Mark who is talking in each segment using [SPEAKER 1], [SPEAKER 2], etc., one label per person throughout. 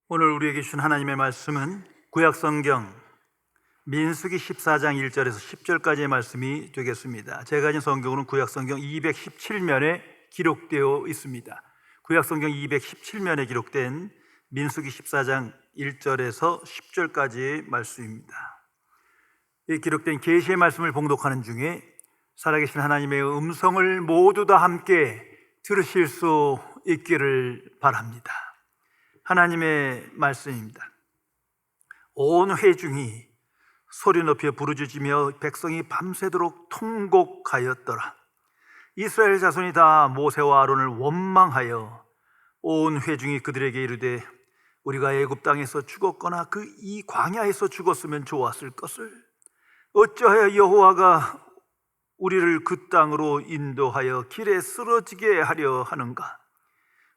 [SPEAKER 1] 오늘 우리에게 주신 하나님의 말씀은 구약성경 민수기 14장 1절에서 10절까지의 말씀이 되겠습니다. 제가 가진 성경으로는 구약성경 217면에 기록되어 있습니다. 구약성경 217면에 기록된 민수기 14장 1절에서 10절까지의 말씀입니다. 이 기록된 계시의 말씀을 봉독하는 중에 살아계신 하나님의 음성을 모두 다 함께 들으실 수 있기를 바랍니다. 하나님의 말씀입니다. 온 회중이 소리 높여 부르짖으며 백성이 밤새도록 통곡하였더라. 이스라엘 자손이 다 모세와 아론을 원망하여 온 회중이 그들에게 이르되 우리가 애굽 땅에서 죽었거나 그 이 광야에서 죽었으면 좋았을 것을 어찌하여 여호와가 우리를 그 땅으로 인도하여 길에 쓰러지게 하려 하는가?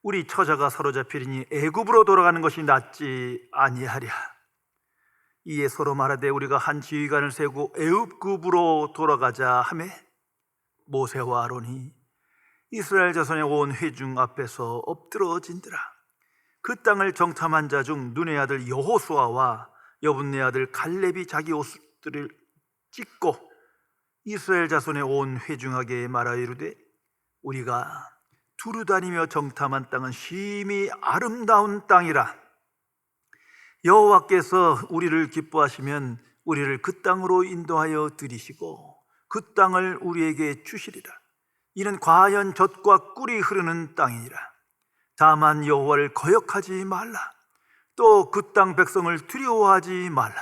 [SPEAKER 1] 우리 처자가 사로잡히리니 애굽으로 돌아가는 것이 낫지 아니하랴. 이에 서로 말하되 우리가 한 지휘관을 세우고 애굽으로 돌아가자 하매 모세와 아론이 이스라엘 자손의 온 회중 앞에서 엎드러진더라. 그 땅을 정탐한 자 중 눈의 아들 여호수아와 여분네 아들 갈렙이 자기 옷들을 찢고 이스라엘 자손의 온 회중에게 말하여 이르되 우리가 두루 다니며 정탐한 땅은 심히 아름다운 땅이라. 여호와께서 우리를 기뻐하시면 우리를 그 땅으로 인도하여 들이시고 그 땅을 우리에게 주시리라. 이는 과연 젖과 꿀이 흐르는 땅이니라. 다만 여호와를 거역하지 말라. 또 그 땅 백성을 두려워하지 말라.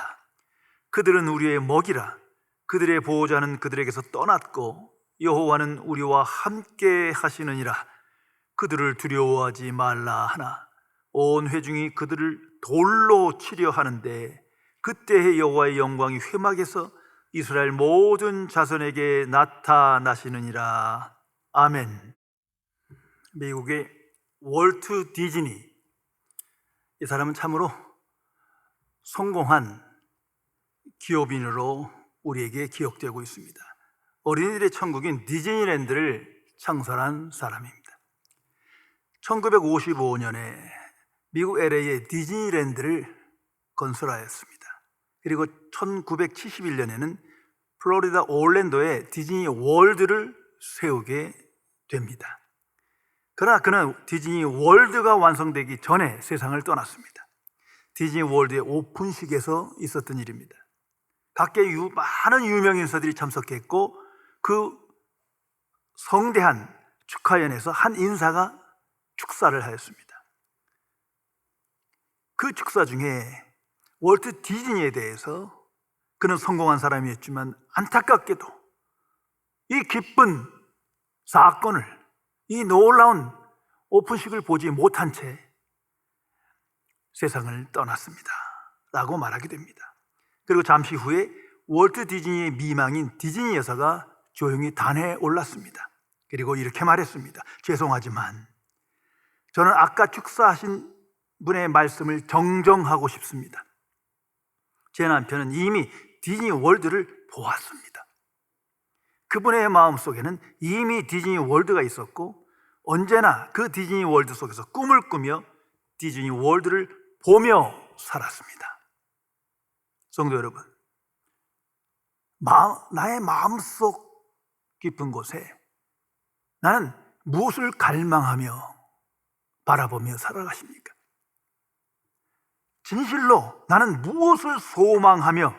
[SPEAKER 1] 그들은 우리의 먹이라. 그들의 보호자는 그들에게서 떠났고 여호와는 우리와 함께 하시느니라. 그들을 두려워하지 말라 하나 온 회중이 그들을 돌로 치려 하는데 그때의 여호와의 영광이 회막에서 이스라엘 모든 자손에게 나타나시느니라. 아멘. 미국의 월트 디즈니, 이 사람은 참으로 성공한 기업인으로 우리에게 기억되고 있습니다. 어린이들의 천국인 디즈니랜드를 창설한 사람입니다. 1955년에 미국 LA에 디즈니랜드를 건설하였습니다. 그리고 1971년에는 플로리다 올랜도에 디즈니 월드를 세우게 됩니다. 그러나 그는 디즈니 월드가 완성되기 전에 세상을 떠났습니다. 디즈니 월드의 오픈식에서 있었던 일입니다. 각계 많은 유명인사들이 참석했고 그 성대한 축하연에서 한 인사가 축사를 하였습니다. 그 축사 중에 월트 디즈니에 대해서 그는 성공한 사람이었지만 안타깝게도 이 기쁜 사건을, 이 놀라운 오픈식을 보지 못한 채 세상을 떠났습니다 라고 말하게 됩니다. 그리고 잠시 후에 월트 디즈니의 미망인 디즈니 여사가 조용히 단에 올랐습니다. 그리고 이렇게 말했습니다. 죄송하지만 저는 아까 축사하신 분의 말씀을 정정하고 싶습니다. 제 남편은 이미 디즈니 월드를 보았습니다. 그분의 마음속에는 이미 디즈니 월드가 있었고 언제나 그 디즈니 월드 속에서 꿈을 꾸며 디즈니 월드를 보며 살았습니다. 성도 여러분, 나의 마음속 깊은 곳에 나는 무엇을 갈망하며 바라보며 살아가십니까? 진실로 나는 무엇을 소망하며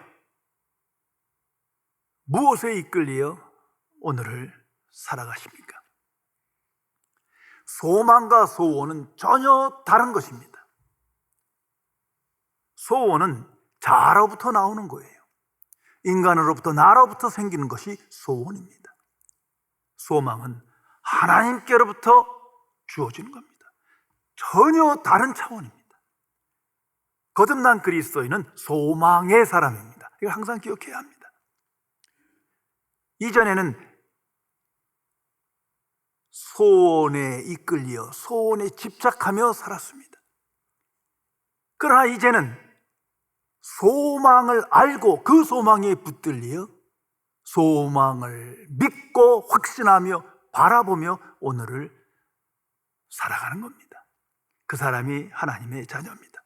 [SPEAKER 1] 무엇에 이끌려 오늘을 살아가십니까? 소망과 소원은 전혀 다른 것입니다. 소원은 자로부터 나오는 거예요. 인간으로부터, 나로부터 생기는 것이 소원입니다. 소망은 하나님께로부터 주어지는 겁니다. 전혀 다른 차원입니다. 거듭난 그리스도인은 소망의 사람입니다. 이걸 항상 기억해야 합니다. 이전에는 소원에 이끌려 소원에 집착하며 살았습니다. 그러나 이제는 소망을 알고 그 소망에 붙들려 소망을 믿고 확신하며 바라보며 오늘을 살아가는 겁니다. 그 사람이 하나님의 자녀입니다.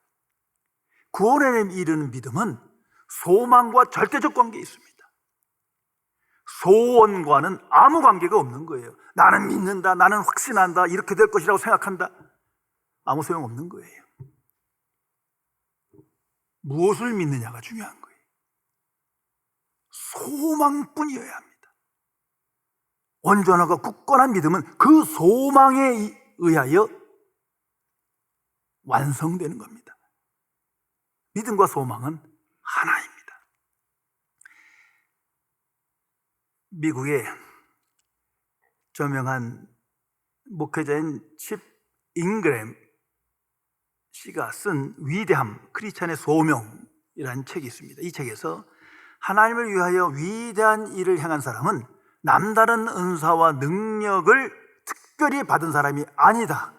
[SPEAKER 1] 구원에 이르는 믿음은 소망과 절대적 관계에 있습니다. 소원과는 아무 관계가 없는 거예요. 나는 믿는다, 나는 확신한다, 이렇게 될 것이라고 생각한다. 아무 소용없는 거예요. 무엇을 믿느냐가 중요한 거예요. 소망뿐이어야 합니다. 온전하고 굳건한 믿음은 그 소망에 의하여 완성되는 겁니다. 믿음과 소망은 하나입니다. 미국의 저명한 목회자인 칩 잉그램 씨가 쓴 위대함, 크리스찬의 소명이라는 책이 있습니다. 이 책에서 하나님을 위하여 위대한 일을 행한 사람은 남다른 은사와 능력을 특별히 받은 사람이 아니다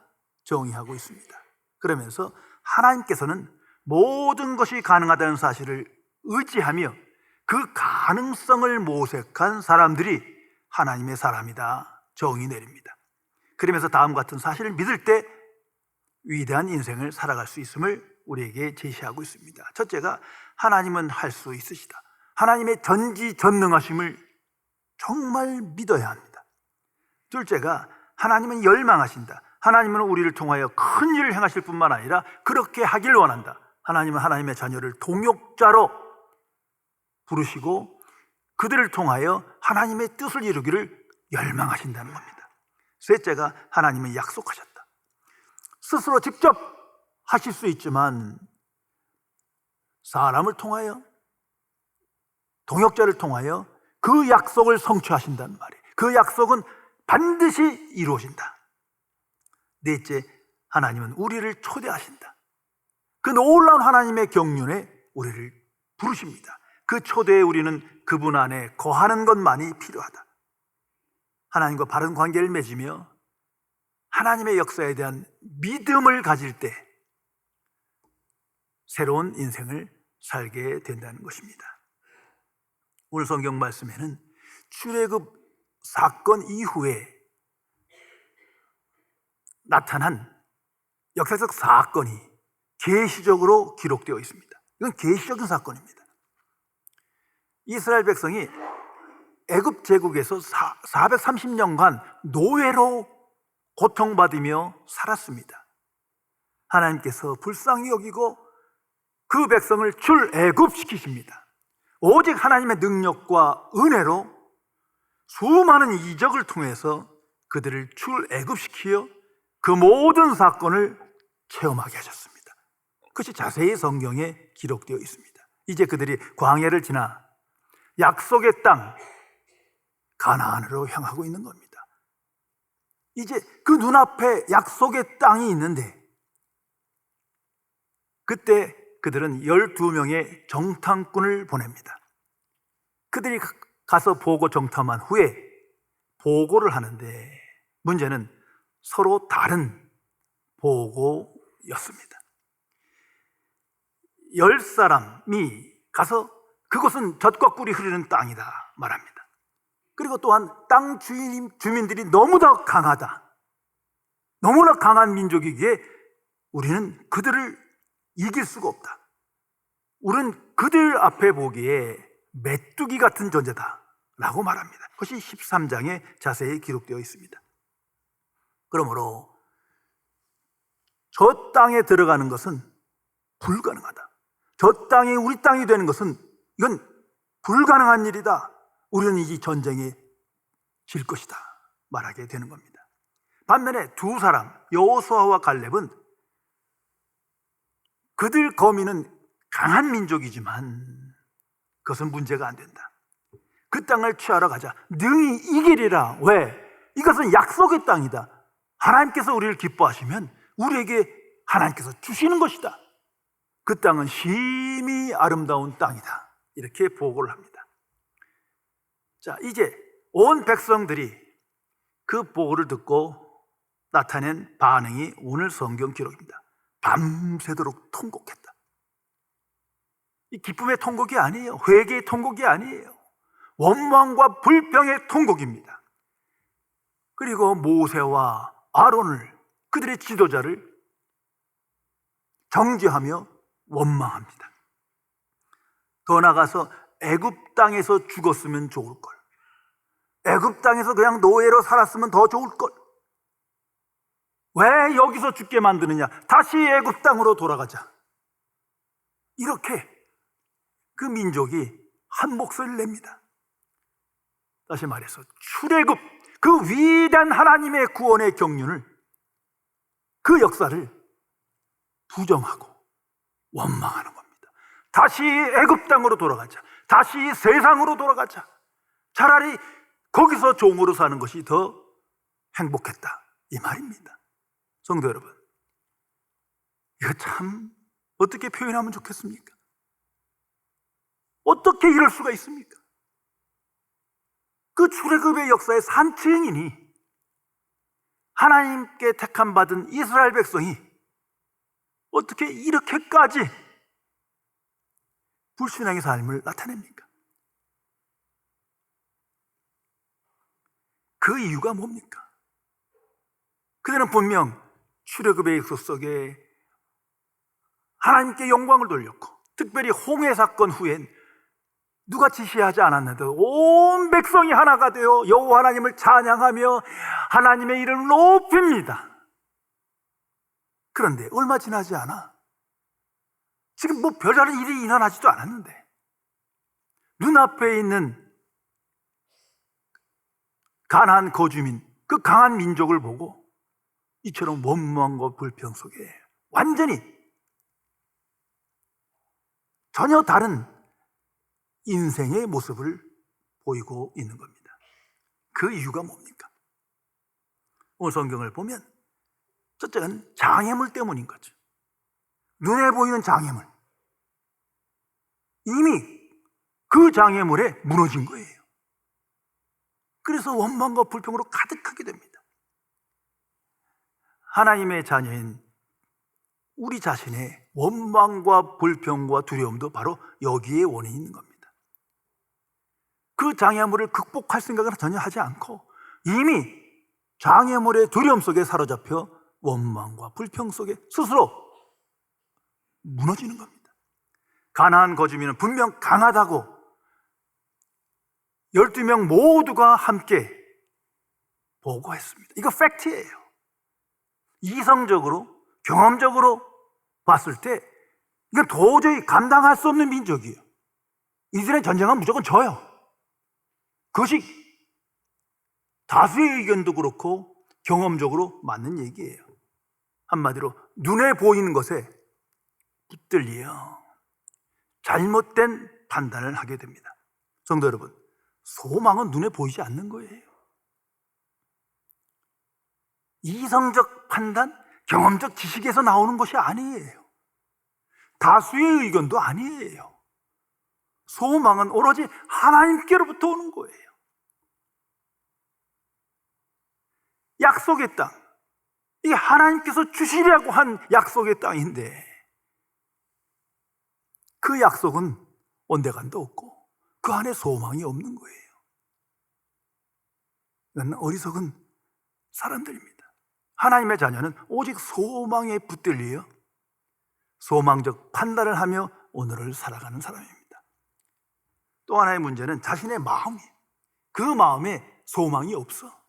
[SPEAKER 1] 정의하고 있습니다. 그러면서 하나님께서는 모든 것이 가능하다는 사실을 의지하며 그 가능성을 모색한 사람들이 하나님의 사람이다 정의 내립니다. 그러면서 다음 같은 사실을 믿을 때 위대한 인생을 살아갈 수 있음을 우리에게 제시하고 있습니다. 첫째가 하나님은 할 수 있으시다. 하나님의 전지전능하심을 정말 믿어야 합니다. 둘째가 하나님은 열망하신다. 하나님은 우리를 통하여 큰 일을 행하실 뿐만 아니라 그렇게 하길 원한다. 하나님은 하나님의 자녀를 동역자로 부르시고 그들을 통하여 하나님의 뜻을 이루기를 열망하신다는 겁니다. 셋째가 하나님은 약속하셨다. 스스로 직접 하실 수 있지만 사람을 통하여, 동역자를 통하여 그 약속을 성취하신다는 말이에요. 그 약속은 반드시 이루어진다. 넷째, 하나님은 우리를 초대하신다. 그 놀라운 하나님의 경륜에 우리를 부르십니다. 그 초대에 우리는 그분 안에 거하는 것만이 필요하다. 하나님과 바른 관계를 맺으며 하나님의 역사에 대한 믿음을 가질 때 새로운 인생을 살게 된다는 것입니다. 오늘 성경 말씀에는 출애굽 사건 이후에 나타난 역사적 사건이 계시적으로 기록되어 있습니다. 이건 계시적인 사건입니다. 이스라엘 백성이 애굽 제국에서 430년간 노예로 고통받으며 살았습니다. 하나님께서 불쌍히 여기고 그 백성을 출애굽시키십니다. 오직 하나님의 능력과 은혜로 수많은 이적을 통해서 그들을 출애굽시키어 그 모든 사건을 체험하게 하셨습니다. 그것이 자세히 성경에 기록되어 있습니다. 이제 그들이 광야를 지나 약속의 땅 가나안으로 향하고 있는 겁니다. 이제 그 눈앞에 약속의 땅이 있는데 그때 그들은 12명의 정탐꾼을 보냅니다. 그들이 가서 보고 정탐한 후에 보고를 하는데 문제는 서로 다른 보고였습니다. 10사람이 가서 그것은 젖과 꿀이 흐르는 땅이다 말합니다. 그리고 또한 땅 주민들이 너무나 강하다. 너무나 강한 민족이기에 우리는 그들을 이길 수가 없다. 우리는 그들 앞에 보기에 메뚜기 같은 존재다 라고 말합니다. 그것이 13장에 자세히 기록되어 있습니다. 그러므로 저 땅에 들어가는 것은 불가능하다. 저 땅이 우리 땅이 되는 것은 이건 불가능한 일이다. 우리는 이 전쟁에 질 것이다 말하게 되는 겁니다. 반면에 두 사람 여호수아와 갈렙은 그들 거미는 강한 민족이지만 그것은 문제가 안 된다. 그 땅을 취하러 가자. 능히 이기리라. 왜? 이것은 약속의 땅이다. 하나님께서 우리를 기뻐하시면 우리에게 하나님께서 주시는 것이다. 그 땅은 심히 아름다운 땅이다. 이렇게 보고를 합니다. 자, 이제 온 백성들이 그 보고를 듣고 나타낸 반응이 오늘 성경 기록입니다. 밤새도록 통곡했다. 이 기쁨의 통곡이 아니에요. 회개의 통곡이 아니에요. 원망과 불평의 통곡입니다. 그리고 모세와 아론을, 그들의 지도자를 정죄하며 원망합니다. 더 나아가서 애굽 땅에서 죽었으면 좋을 걸. 애굽 땅에서 그냥 노예로 살았으면 더 좋을 걸. 왜 여기서 죽게 만드느냐? 다시 애굽 땅으로 돌아가자. 이렇게 그 민족이 한 목소리를 냅니다. 다시 말해서 출애굽, 그 위대한 하나님의 구원의 경륜을, 그 역사를 부정하고 원망하는 겁니다. 다시 애굽 땅으로 돌아가자. 다시 세상으로 돌아가자. 차라리 거기서 종으로 사는 것이 더 행복했다, 이 말입니다. 성도 여러분, 이거 참 어떻게 표현하면 좋겠습니까? 어떻게 이럴 수가 있습니까? 그 출애굽의 역사의 산증인이, 하나님께 택함받은 이스라엘 백성이 어떻게 이렇게까지 불신앙의 삶을 나타냅니까? 그 이유가 뭡니까? 그들은 분명 출애굽의 역사 속에 하나님께 영광을 돌렸고, 특별히 홍해 사건 후엔 누가 지시하지 않았는데 온 백성이 하나가 되어 여호와 하나님을 찬양하며 하나님의 이름을 높입니다. 그런데 얼마 지나지 않아 지금 뭐 별다른 일이 일어나지도 않았는데 눈앞에 있는 가나안 거주민, 그 강한 민족을 보고 이처럼 원망과 불평 속에 완전히 전혀 다른 인생의 모습을 보이고 있는 겁니다. 그 이유가 뭡니까? 오늘 성경을 보면 첫째는 장애물 때문인 거죠. 눈에 보이는 장애물. 이미 그 장애물에 무너진 거예요. 그래서 원망과 불평으로 가득하게 됩니다. 하나님의 자녀인 우리 자신의 원망과 불평과 두려움도 바로 여기에 원인이 있는 겁니다. 그 장애물을 극복할 생각은 전혀 하지 않고 이미 장애물의 두려움 속에 사로잡혀 원망과 불평 속에 스스로 무너지는 겁니다. 가나안 거주민은 분명 강하다고 12명 모두가 함께 보고했습니다. 이거 팩트예요. 이성적으로, 경험적으로 봤을 때 이건 도저히 감당할 수 없는 민족이에요. 이들의 전쟁은 무조건 져요. 그것이 다수의 의견도 그렇고 경험적으로 맞는 얘기예요. 한마디로 눈에 보이는 것에 붙들려 잘못된 판단을 하게 됩니다. 성도 여러분, 소망은 눈에 보이지 않는 거예요. 이성적 판단, 경험적 지식에서 나오는 것이 아니에요. 다수의 의견도 아니에요. 소망은 오로지 하나님께로부터 오는 거예요. 약속의 땅, 이게 하나님께서 주시려고 한 약속의 땅인데 그 약속은 온데간도 없고 그 안에 소망이 없는 거예요. 이건 어리석은 사람들입니다. 하나님의 자녀는 오직 소망에 붙들려 소망적 판단을 하며 오늘을 살아가는 사람입니다. 또 하나의 문제는 자신의 마음이에요. 그 마음에 소망이 없어.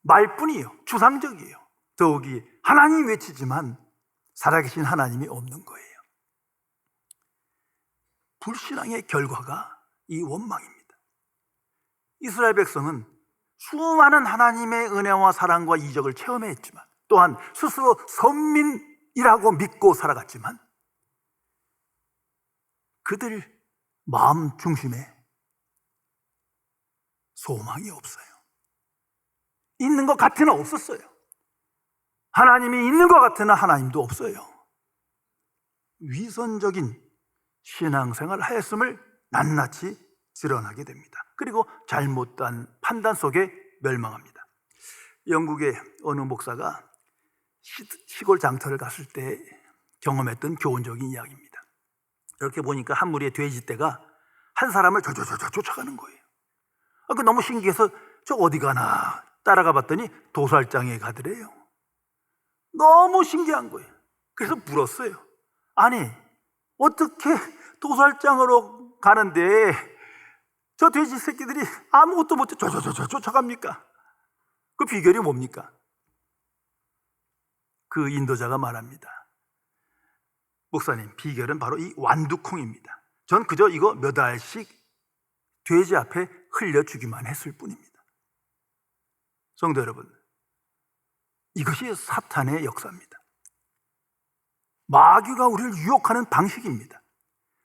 [SPEAKER 1] 말뿐이에요. 추상적이에요. 더욱이 하나님 외치지만 살아계신 하나님이 없는 거예요. 불신앙의 결과가 이 원망입니다. 이스라엘 백성은 수많은 하나님의 은혜와 사랑과 이적을 체험했지만 또한 스스로 선민이라고 믿고 살아갔지만 그들 마음 중심에 소망이 없어요. 있는 것 같으나 없었어요. 하나님이 있는 것 같으나 하나님도 없어요. 위선적인 신앙생활을 하였음을 낱낱이 드러나게 됩니다. 그리고 잘못된 판단 속에 멸망합니다. 영국의 어느 목사가 시골 장터를 갔을 때 경험했던 교훈적인 이야기입니다. 이렇게 보니까 한 무리의 돼지떼가 한 사람을 쫓아가는 거예요. 그 너무 신기해서 저 어디 가나 따라가 봤더니 도살장에 가더래요. 너무 신기한 거예요. 그래서 물었어요. 아니, 어떻게 도살장으로 가는데 저 돼지 새끼들이 아무것도 못해 쫓아갑니까? 그 비결이 뭡니까? 그 인도자가 말합니다. 목사님, 비결은 바로 이 완두콩입니다. 전 그저 이거 몇 알씩 돼지 앞에 흘려주기만 했을 뿐입니다. 성도 여러분, 이것이 사탄의 역사입니다. 마귀가 우리를 유혹하는 방식입니다.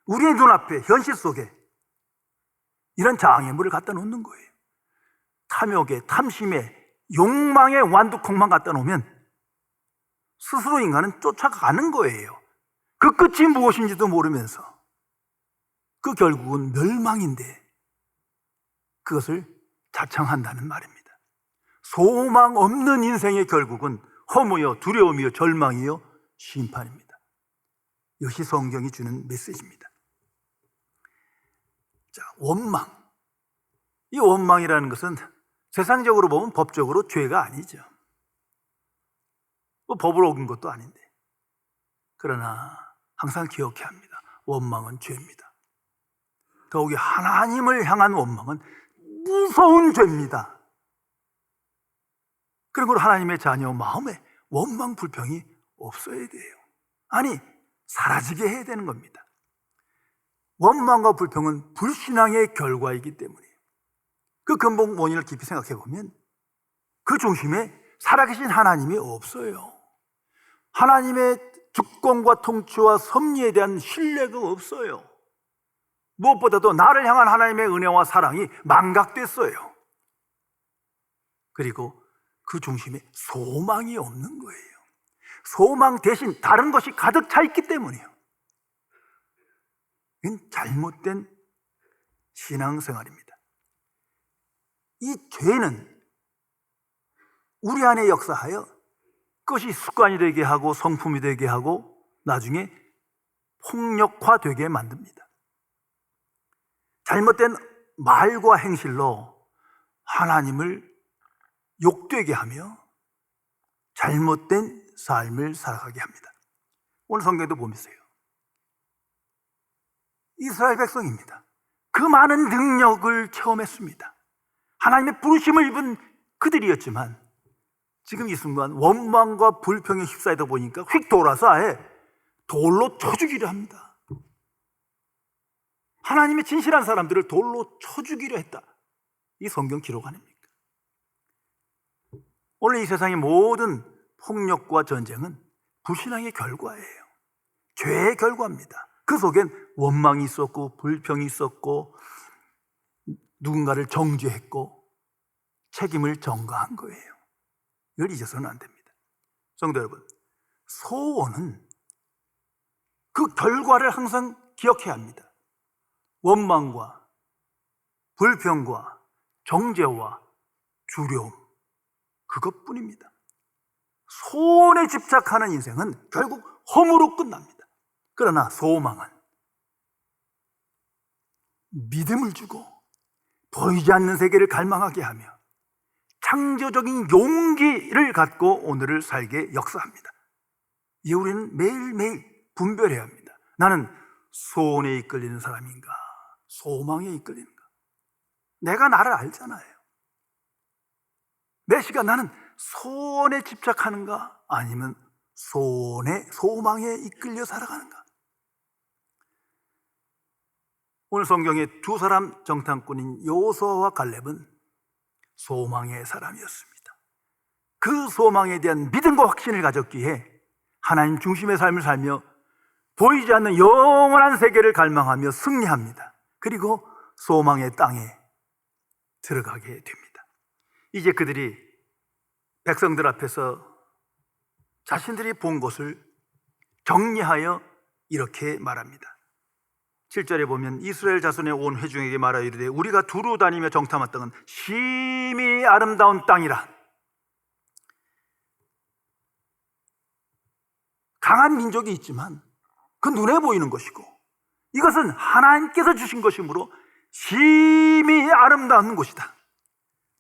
[SPEAKER 1] 우리의 눈앞에, 현실 속에 이런 장애물을 갖다 놓는 거예요. 탐욕에, 탐심에, 욕망의 완두콩만 갖다 놓으면 스스로 인간은 쫓아가는 거예요. 그 끝이 무엇인지도 모르면서 그 결국은 멸망인데 그것을 자청한다는 말입니다. 소망 없는 인생의 결국은 허무여 두려움이여 절망이여 심판입니다. 이것이 성경이 주는 메시지입니다. 자, 원망. 이 원망이라는 것은 세상적으로 보면 법적으로 죄가 아니죠. 뭐 법을 어긴 것도 아닌데. 그러나 항상 기억해야 합니다. 원망은 죄입니다. 더욱이 하나님을 향한 원망은 무서운 죄입니다. 그리고 하나님의 자녀 마음에 원망, 불평이 없어야 돼요. 아니, 사라지게 해야 되는 겁니다. 원망과 불평은 불신앙의 결과이기 때문에 그 근본 원인을 깊이 생각해 보면 그 중심에 살아계신 하나님이 없어요. 하나님의 주권과 통치와 섭리에 대한 신뢰가 없어요. 무엇보다도 나를 향한 하나님의 은혜와 사랑이 망각됐어요. 그리고 그 중심에 소망이 없는 거예요. 소망 대신 다른 것이 가득 차 있기 때문이에요. 이건 잘못된 신앙생활입니다. 이 죄는 우리 안에 역사하여 그것이 습관이 되게 하고 성품이 되게 하고 나중에 폭력화되게 만듭니다. 잘못된 말과 행실로 하나님을 욕되게 하며 잘못된 삶을 살아가게 합니다. 오늘 성경도 보면서요. 이스라엘 백성입니다. 그 많은 능력을 체험했습니다. 하나님의 부르심을 입은 그들이었지만 지금 이 순간 원망과 불평에 휩싸이다 보니까 휙 돌아서 아예 돌로 쳐 죽이려 합니다. 하나님의 진실한 사람들을 돌로 쳐 죽이려 했다. 이 성경 기록 아닙니까? 오늘 이 세상의 모든 폭력과 전쟁은 불신앙의 결과예요. 죄의 결과입니다. 그 속엔 원망이 있었고 불평이 있었고 누군가를 정죄했고 책임을 전가한 거예요. 이걸 잊어서는 안 됩니다. 성도 여러분, 소원은 그 결과를 항상 기억해야 합니다. 원망과 불평과 정죄와 두려움, 그것뿐입니다. 소원에 집착하는 인생은 결국 허무로 끝납니다. 그러나 소망은 믿음을 주고 보이지 않는 세계를 갈망하게 하며 창조적인 용기를 갖고 오늘을 살게 역사합니다. 이제 우리는 매일매일 분별해야 합니다. 나는 소원에 이끌리는 사람인가, 소망에 이끌리는가. 내가 나를 알잖아요. 내 시간 나는 소원에 집착하는가 아니면 소망에 이끌려 살아가는가. 오늘 성경의 두 사람 정탐꾼인 여호수아와 갈렙은 소망의 사람이었습니다. 그 소망에 대한 믿음과 확신을 가졌기에 하나님 중심의 삶을 살며 보이지 않는 영원한 세계를 갈망하며 승리합니다. 그리고 소망의 땅에 들어가게 됩니다. 이제 그들이 백성들 앞에서 자신들이 본 것을 정리하여 이렇게 말합니다. 7절에 보면 이스라엘 자손의 온 회중에게 말하여 이르되 우리가 두루 다니며 정탐한 땅은 심히 아름다운 땅이라. 강한 민족이 있지만 그 눈에 보이는 것이고 이것은 하나님께서 주신 것이므로 심히 아름다운 곳이다.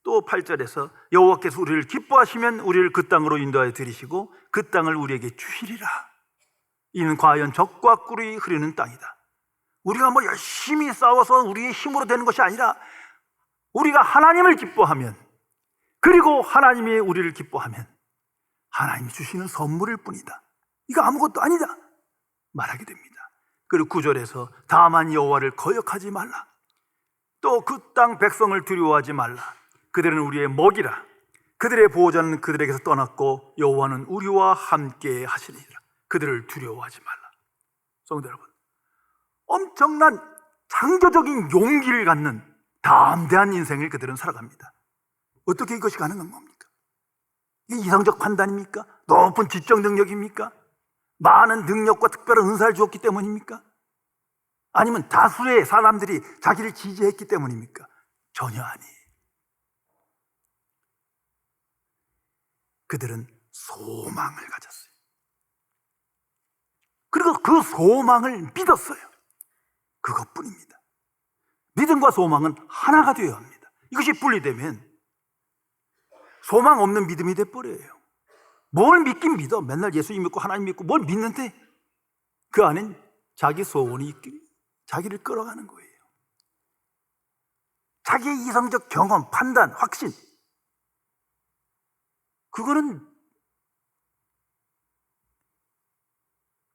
[SPEAKER 1] 또 8절에서 여호와께서 우리를 기뻐하시면 우리를 그 땅으로 인도하여 들이시고 그 땅을 우리에게 주시리라. 이는 과연 적과 꿀이 흐르는 땅이다. 우리가 뭐 열심히 싸워서 우리의 힘으로 되는 것이 아니라 우리가 하나님을 기뻐하면, 그리고 하나님이 우리를 기뻐하면 하나님이 주시는 선물일 뿐이다. 이거 아무것도 아니다 말하게 됩니다. 그리고 9절에서 다만 여호와를 거역하지 말라. 또 그 땅 백성을 두려워하지 말라. 그들은 우리의 먹이라. 그들의 보호자는 그들에게서 떠났고 여호와는 우리와 함께 하시리라. 그들을 두려워하지 말라. 성도 여러분, 엄청난 창조적인 용기를 갖는 담대한 인생을 그들은 살아갑니다. 어떻게 이것이 가능한 겁니까? 이게 이상적 판단입니까? 높은 지적 능력입니까? 많은 능력과 특별한 은사를 주었기 때문입니까? 아니면 다수의 사람들이 자기를 지지했기 때문입니까? 전혀 아니에요. 그들은 소망을 가졌어요. 그리고 그 소망을 믿었어요. 그것뿐입니다. 믿음과 소망은 하나가 되어야 합니다. 이것이 분리되면 소망 없는 믿음이 돼버려요. 뭘 믿긴 믿어. 맨날 예수님 믿고 하나님 믿고 뭘 믿는데 그 안엔 자기 소원이 있기, 자기를 끌어가는 거예요. 자기의 이성적 경험, 판단, 확신, 그거는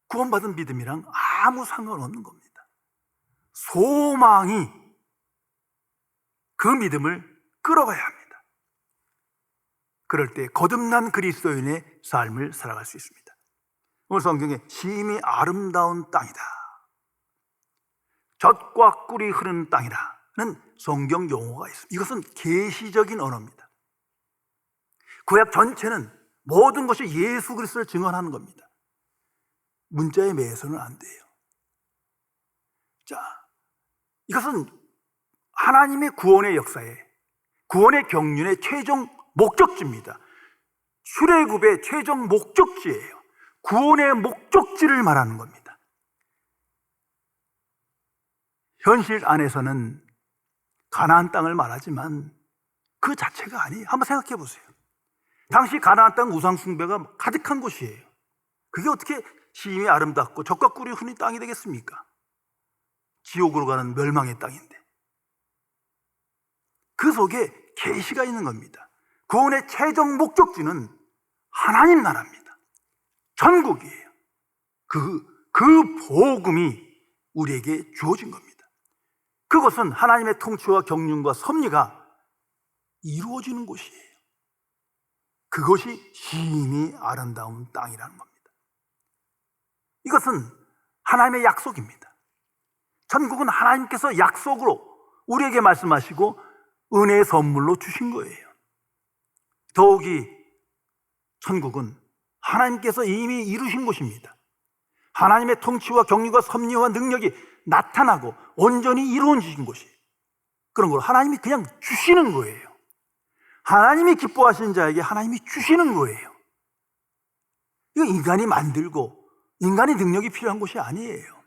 [SPEAKER 1] 구원받은 믿음이랑 아무 상관없는 겁니다. 소망이 그 믿음을 끌어가야 합니다. 그럴 때 거듭난 그리스도인의 삶을 살아갈 수 있습니다. 오늘 성경에 심히 아름다운 땅이다, 젖과 꿀이 흐르는 땅이라는 성경 용어가 있습니다. 이것은 계시적인 언어입니다. 구약 전체는 모든 것이 예수 그리스도를 증언하는 겁니다. 문자에 매여서는 안 돼요. 자, 이것은 하나님의 구원의 역사에, 구원의 경륜의 최종 목적지입니다. 출애굽의 최종 목적지예요. 구원의 목적지를 말하는 겁니다. 현실 안에서는 가나안 땅을 말하지만 그 자체가 아니에요. 한번 생각해 보세요. 당시 가나안 땅 우상 숭배가 가득한 곳이에요. 그게 어떻게 심히 아름답고 젖과 꿀이 흐르는 땅이 되겠습니까? 지옥으로 가는 멸망의 땅인데. 그 속에 계시가 있는 겁니다. 구원의 최종 목적지는 하나님 나라입니다. 천국이에요. 그 복음이 우리에게 주어진 겁니다. 그것은 하나님의 통치와 경륜과 섭리가 이루어지는 곳이에요. 그것이 심히 아름다운 땅이라는 겁니다. 이것은 하나님의 약속입니다. 천국은 하나님께서 약속으로 우리에게 말씀하시고 은혜의 선물로 주신 거예요. 더욱이 천국은 하나님께서 이미 이루신 곳입니다. 하나님의 통치와 경륜과 섭리와 능력이 나타나고 온전히 이루어진 곳이에요. 그런 걸 하나님이 그냥 주시는 거예요. 하나님이 기뻐하시는 자에게 하나님이 주시는 거예요. 이거 인간이 만들고 인간의 능력이 필요한 것이 아니에요.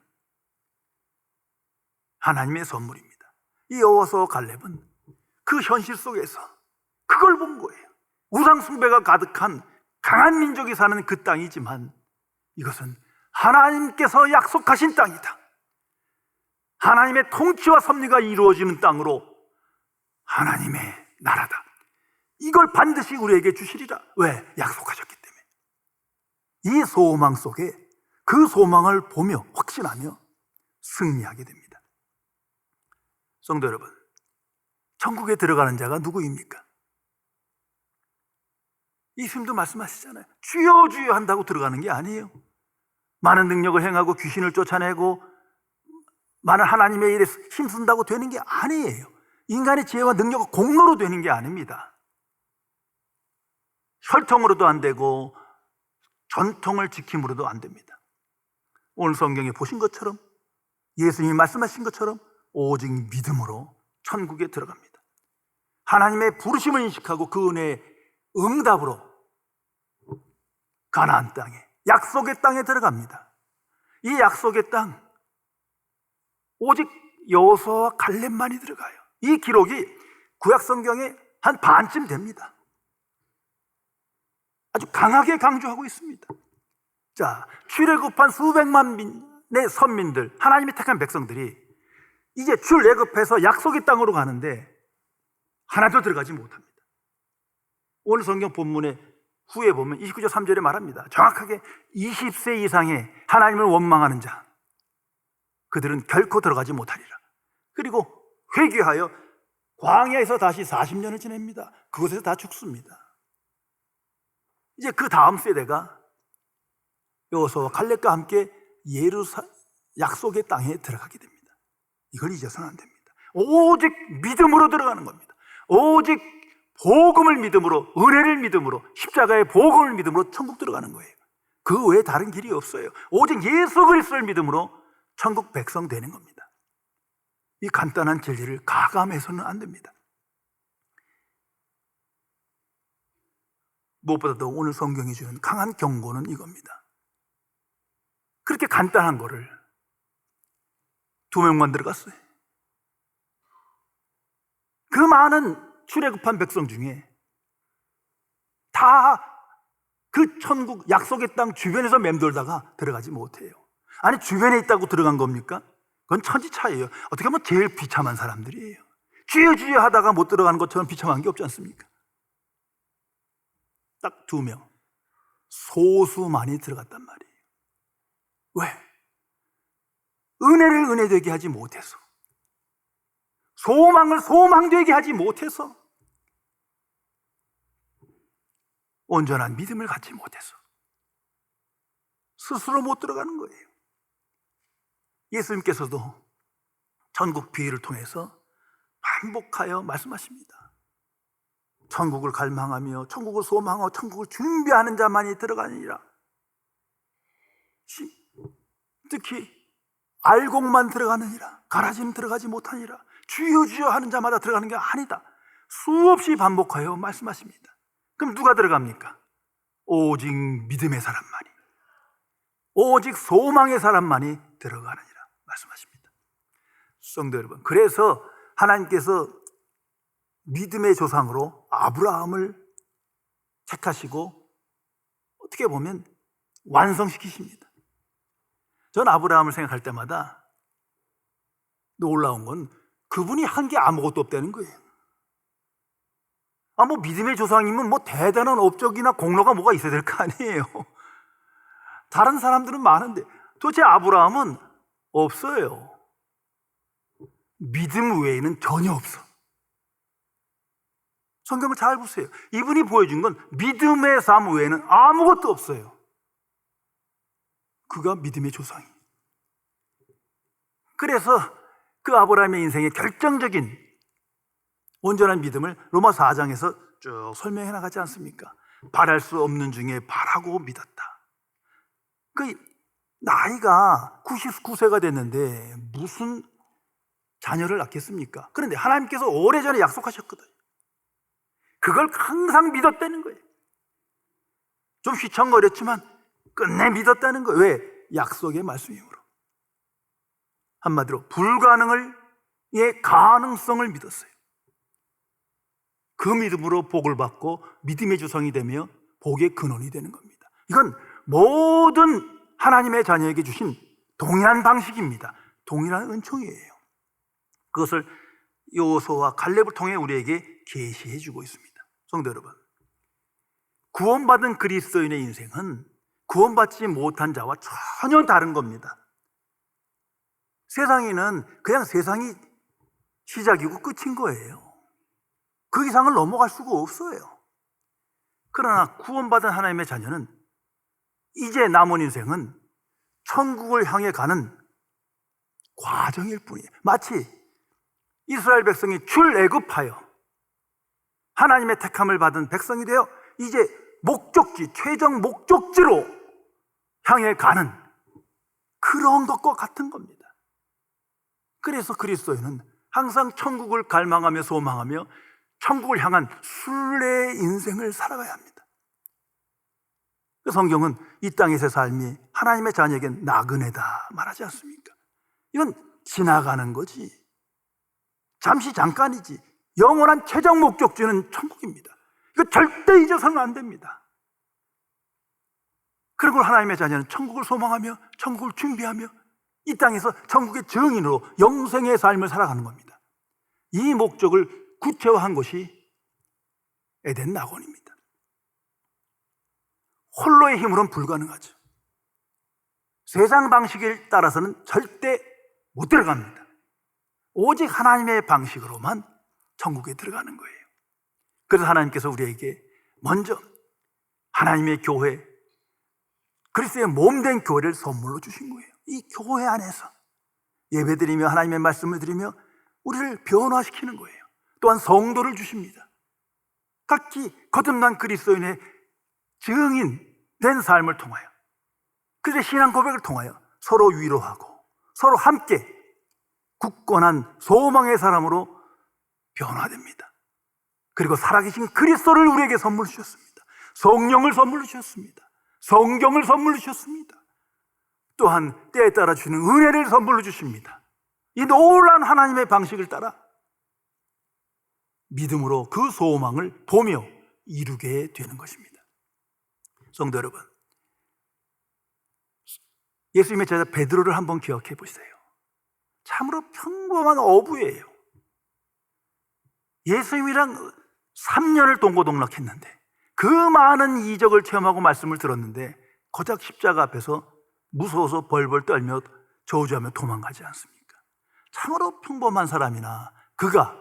[SPEAKER 1] 하나님의 선물입니다. 이 여호수아 갈렙은 그 현실 속에서 그걸 본 거예요. 우상 숭배가 가득한 강한 민족이 사는 그 땅이지만 이것은 하나님께서 약속하신 땅이다. 하나님의 통치와 섭리가 이루어지는 땅으로 하나님의 나라다. 이걸 반드시 우리에게 주시리라. 왜? 약속하셨기 때문에. 이 소망 속에 그 소망을 보며 확신하며 승리하게 됩니다. 성도 여러분, 천국에 들어가는 자가 누구입니까? 예수님도 말씀하시잖아요. 주여 주여 한다고 들어가는 게 아니에요. 많은 능력을 행하고 귀신을 쫓아내고 많은 하나님의 일에 힘쓴다고 되는 게 아니에요. 인간의 지혜와 능력과 공로로 되는 게 아닙니다. 혈통으로도 안 되고 전통을 지킴으로도 안 됩니다. 오늘 성경에 보신 것처럼 예수님이 말씀하신 것처럼 오직 믿음으로 천국에 들어갑니다. 하나님의 부르심을 인식하고 그 은혜의 응답으로 가나안 땅에, 약속의 땅에 들어갑니다. 이 약속의 땅 오직 여호수아와 갈렙만이 들어가요. 이 기록이 구약 성경의 한 반쯤 됩니다. 아주 강하게 강조하고 있습니다. 자, 출애굽한 수백만의 선민들, 하나님이 택한 백성들이 이제 출애굽해서 약속의 땅으로 가는데 하나도 들어가지 못합니다. 오늘 성경 본문의 후에 보면 29절 3절에 말합니다. 정확하게 20세 이상의 하나님을 원망하는 자, 그들은 결코 들어가지 못하리라. 그리고 회개하여 광야에서 다시 40년을 지냅니다. 그곳에서 다 죽습니다. 이제 그 다음 세대가 여호수아와 갈렙과 함께 약속의 땅에 들어가게 됩니다. 이걸 잊어서는 안 됩니다. 오직 믿음으로 들어가는 겁니다. 오직 복음을 믿음으로, 은혜를 믿음으로, 십자가의 복음을 믿음으로 천국 들어가는 거예요. 그 외에 다른 길이 없어요. 오직 예수 그리스도를 믿음으로 천국 백성 되는 겁니다. 이 간단한 진리를 가감해서는 안 됩니다. 무엇보다도 오늘 성경이 주는 강한 경고는 이겁니다. 그렇게 간단한 거를 2명만 들어갔어요. 그 많은 출애굽한 백성 중에 다 그 천국 약속의 땅 주변에서 맴돌다가 들어가지 못해요. 아니, 주변에 있다고 들어간 겁니까? 그건 천지차이예요. 어떻게 보면 제일 비참한 사람들이에요. 주여 주여 하다가 못 들어가는 것처럼 비참한 게 없지 않습니까? 딱 2명, 소수만이 들어갔단 말이에요. 왜? 은혜를 은혜되게 하지 못해서, 소망을 소망되게 하지 못해서, 온전한 믿음을 갖지 못해서 스스로 못 들어가는 거예요. 예수님께서도 천국 비유를 통해서 반복하여 말씀하십니다. 천국을 갈망하며 천국을 소망하고 천국을 준비하는 자만이 들어가니라. 특히 알곡만 들어가느니라, 가라지는 들어가지 못하니라. 주여 주여 하는 자마다 들어가는 게 아니다. 수없이 반복하여 말씀하십니다. 그럼 누가 들어갑니까? 오직 믿음의 사람만이, 오직 소망의 사람만이 들어가느니라 말씀하십니다. 성도 여러분, 그래서 하나님께서 믿음의 조상으로 아브라함을 택하시고 어떻게 보면 완성시키십니다. 전 아브라함을 생각할 때마다 놀라운 건 그분이 한 게 아무것도 없다는 거예요. 뭐 믿음의 조상이면 뭐 대단한 업적이나 공로가 뭐가 있어야 될 거 아니에요. 다른 사람들은 많은데 도대체 아브라함은 없어요. 믿음 외에는 전혀 없어. 성경을 잘 보세요. 이분이 보여준 건 믿음의 삶 외에는 아무것도 없어요. 그가 믿음의 조상이에요. 그래서 그 아브라함의 인생의 결정적인 온전한 믿음을 로마 4장에서 쭉 설명해 나가지 않습니까? 바랄 수 없는 중에 바라고 믿었다. 그 나이가 99세가 됐는데 무슨 자녀를 낳겠습니까? 그런데 하나님께서 오래전에 약속하셨거든. 그걸 항상 믿었다는 거예요. 좀 휘청거렸지만 끝내 믿었다는 거예요. 왜? 약속의 말씀이므로. 한마디로 불가능의 가능성을 믿었어요. 그 믿음으로 복을 받고 믿음의 조상이 되며 복의 근원이 되는 겁니다. 이건 모든 하나님의 자녀에게 주신 동일한 방식입니다. 동일한 은총이에요. 그것을 여호수아와 갈렙을 통해 우리에게 계시해 주고 있습니다. 성도 여러분, 구원받은 그리스도인의 인생은 구원받지 못한 자와 전혀 다른 겁니다. 세상에는 그냥 세상이 시작이고 끝인 거예요. 그 이상을 넘어갈 수가 없어요. 그러나 구원받은 하나님의 자녀는 이제 남은 인생은 천국을 향해 가는 과정일 뿐이에요. 마치 이스라엘 백성이 출애굽하여 하나님의 택함을 받은 백성이 되어 이제 목적지, 최종 목적지로 향해 가는 그런 것과 같은 겁니다. 그래서 그리스도인은 항상 천국을 갈망하며 소망하며 천국을 향한 순례의 인생을 살아가야 합니다. 성경은 이 땅에서의 삶이 하나님의 자녀에겐 나그네다 말하지 않습니까? 이건 지나가는 거지, 잠시 잠깐이지, 영원한 최종 목적지는 천국입니다. 이거 절대 잊어서는 안 됩니다. 그리고 하나님의 자녀는 천국을 소망하며 천국을 준비하며 이 땅에서 천국의 증인으로 영생의 삶을 살아가는 겁니다. 이 목적을 구체화한 것이 에덴 낙원입니다. 홀로의 힘으로는 불가능하죠. 세상 방식에 따라서는 절대 못 들어갑니다. 오직 하나님의 방식으로만 천국에 들어가는 거예요. 그래서 하나님께서 우리에게 먼저 하나님의 교회, 그리스도의 몸된 교회를 선물로 주신 거예요. 이 교회 안에서 예배드리며 하나님의 말씀을 드리며 우리를 변화시키는 거예요. 또한 성도를 주십니다. 각기 거듭난 그리스도인의 증인된 삶을 통하여, 그들의 신앙 고백을 통하여 서로 위로하고 서로 함께 굳건한 소망의 사람으로 변화됩니다. 그리고 살아계신 그리스도를 우리에게 선물로 주셨습니다. 성령을 선물로 주셨습니다. 성경을 선물로 주셨습니다. 또한 때에 따라 주는 은혜를 선물로 주십니다. 이 놀라운 하나님의 방식을 따라 믿음으로 그 소망을 보며 이루게 되는 것입니다. 성도 여러분, 예수님의 제자 베드로를 한번 기억해 보세요. 참으로 평범한 어부예요. 예수님이랑 3년을 동고동락했는데 그 많은 이적을 체험하고 말씀을 들었는데 고작 십자가 앞에서 무서워서 벌벌 떨며 저주하며 도망가지 않습니까? 참으로 평범한 사람이나 그가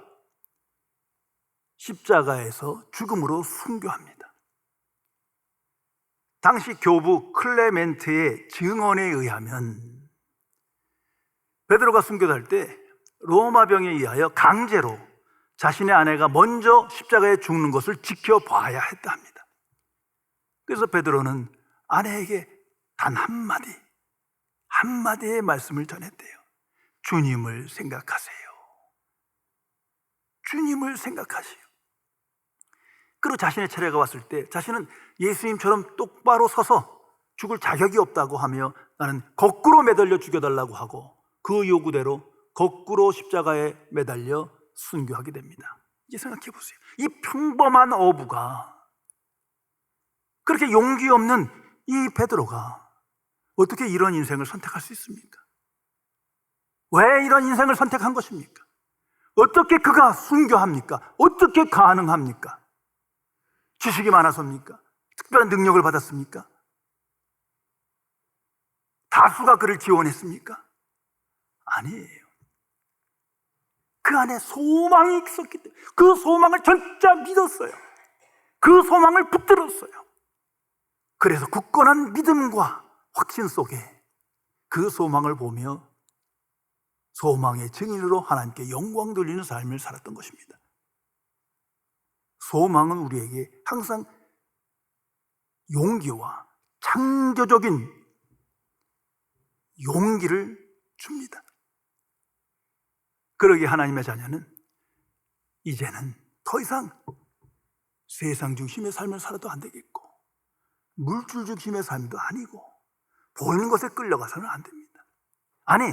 [SPEAKER 1] 십자가에서 죽음으로 순교합니다. 당시 교부 클레멘트의 증언에 의하면 베드로가 순교할 때 로마병에 의하여 강제로 자신의 아내가 먼저 십자가에 죽는 것을 지켜봐야 했다 합니다. 그래서 베드로는 아내에게 단 한마디의 말씀을 전했대요. 주님을 생각하세요. 주님을 생각하시오. 그리고 자신의 차례가 왔을 때 자신은 예수님처럼 똑바로 서서 죽을 자격이 없다고 하며 나는 거꾸로 매달려 죽여달라고 하고 그 요구대로 거꾸로 십자가에 매달려 순교하게 됩니다. 이제 생각해 보세요. 이 평범한 어부가, 그렇게 용기 없는 이 베드로가 어떻게 이런 인생을 선택할 수 있습니까? 왜 이런 인생을 선택한 것입니까? 어떻게 그가 순교합니까? 어떻게 가능합니까? 지식이 많아서입니까? 특별한 능력을 받았습니까? 다수가 그를 지원했습니까? 아니에요. 그 안에 소망이 있었기 때문에 그 소망을 진짜 믿었어요. 그 소망을 붙들었어요. 그래서 굳건한 믿음과 확신 속에 그 소망을 보며 소망의 증인으로 하나님께 영광 돌리는 삶을 살았던 것입니다. 소망은 우리에게 항상 용기와 창조적인 용기를 줍니다. 그러기에 하나님의 자녀는 이제는 더 이상 세상 중심의 삶을 살아도 안 되겠고 물질 중심의 삶도 아니고 보이는 것에 끌려가서는 안 됩니다. 아니,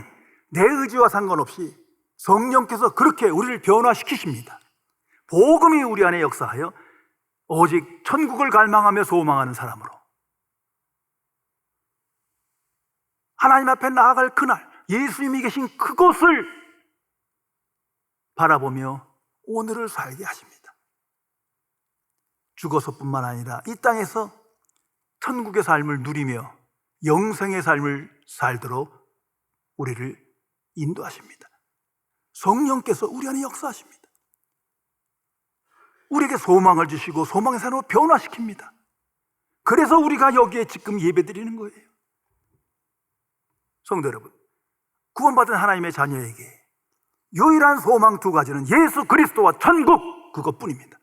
[SPEAKER 1] 내 의지와 상관없이 성령께서 그렇게 우리를 변화시키십니다. 복음이 우리 안에 역사하여 오직 천국을 갈망하며 소망하는 사람으로 하나님 앞에 나아갈 그날 예수님이 계신 그곳을 바라보며 오늘을 살게 하십니다. 죽어서뿐만 아니라 이 땅에서 천국의 삶을 누리며 영생의 삶을 살도록 우리를 인도하십니다. 성령께서 우리 안에 역사하십니다. 우리에게 소망을 주시고 소망의 삶으로 변화시킵니다. 그래서 우리가 여기에 지금 예배드리는 거예요. 성도 여러분, 구원받은 하나님의 자녀에게 유일한 소망 두 가지는 예수 그리스도와 천국, 그것뿐입니다.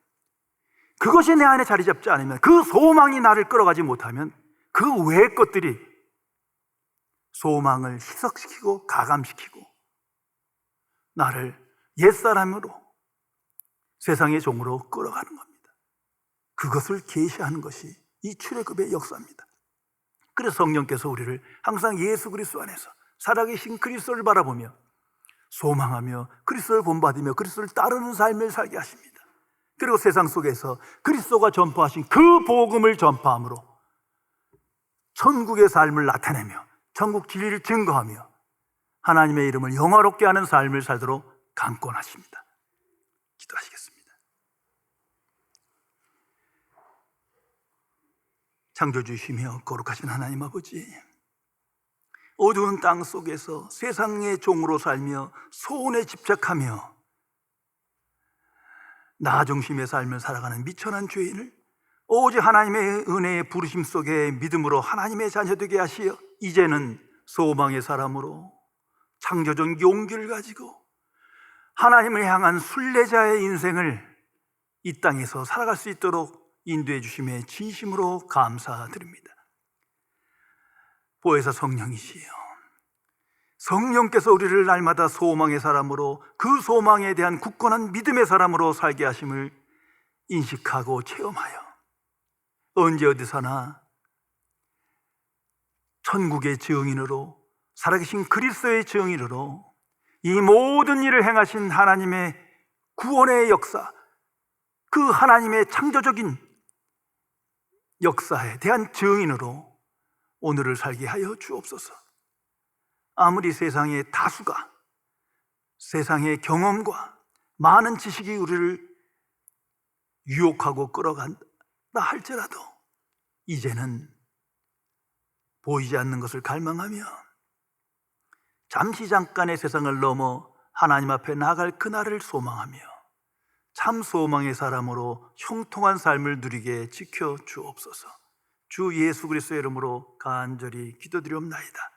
[SPEAKER 1] 그것이 내 안에 자리 잡지 않으면, 그 소망이 나를 끌어가지 못하면 그 외의 것들이 소망을 희석시키고 가감시키고 나를 옛사람으로 세상의 종으로 끌어가는 겁니다. 그것을 계시하는 것이 이 출애굽의 역사입니다. 그래서 성령께서 우리를 항상 예수 그리스도 안에서 살아계신 그리스도를 바라보며 소망하며 그리스도를 본받으며 그리스도를 따르는 삶을 살게 하십니다. 그리고 세상 속에서 그리스도가 전파하신 그 복음을 전파함으로 천국의 삶을 나타내며 천국 진리를 증거하며 하나님의 이름을 영화롭게 하는 삶을 살도록 강권하십니다. 기도하시겠습니다. 창조주시며 거룩하신 하나님 아버지, 어두운 땅 속에서 세상의 종으로 살며 소원에 집착하며 나 중심의 삶을 살아가는 미천한 죄인을 오직 하나님의 은혜의 부르심 속에 믿음으로 하나님의 자녀 되게 하시어 이제는 소망의 사람으로 창조적 용기를 가지고 하나님을 향한 순례자의 인생을 이 땅에서 살아갈 수 있도록 인도해 주심에 진심으로 감사드립니다. 보혜사 성령이시여, 성령께서 우리를 날마다 소망의 사람으로, 그 소망에 대한 굳건한 믿음의 사람으로 살게 하심을 인식하고 체험하여 언제 어디서나 천국의 증인으로, 살아계신 그리스도의 증인으로 이 모든 일을 행하신 하나님의 구원의 역사, 그 하나님의 창조적인 역사에 대한 증인으로 오늘을 살게 하여 주옵소서. 아무리 세상의 다수가, 세상의 경험과 많은 지식이 우리를 유혹하고 끌어간다 할지라도 이제는 보이지 않는 것을 갈망하며 잠시 잠깐의 세상을 넘어 하나님 앞에 나아갈 그날을 소망하며 참 소망의 사람으로 형통한 삶을 누리게 지켜 주옵소서. 주 예수 그리스도의 이름으로 간절히 기도드리옵나이다.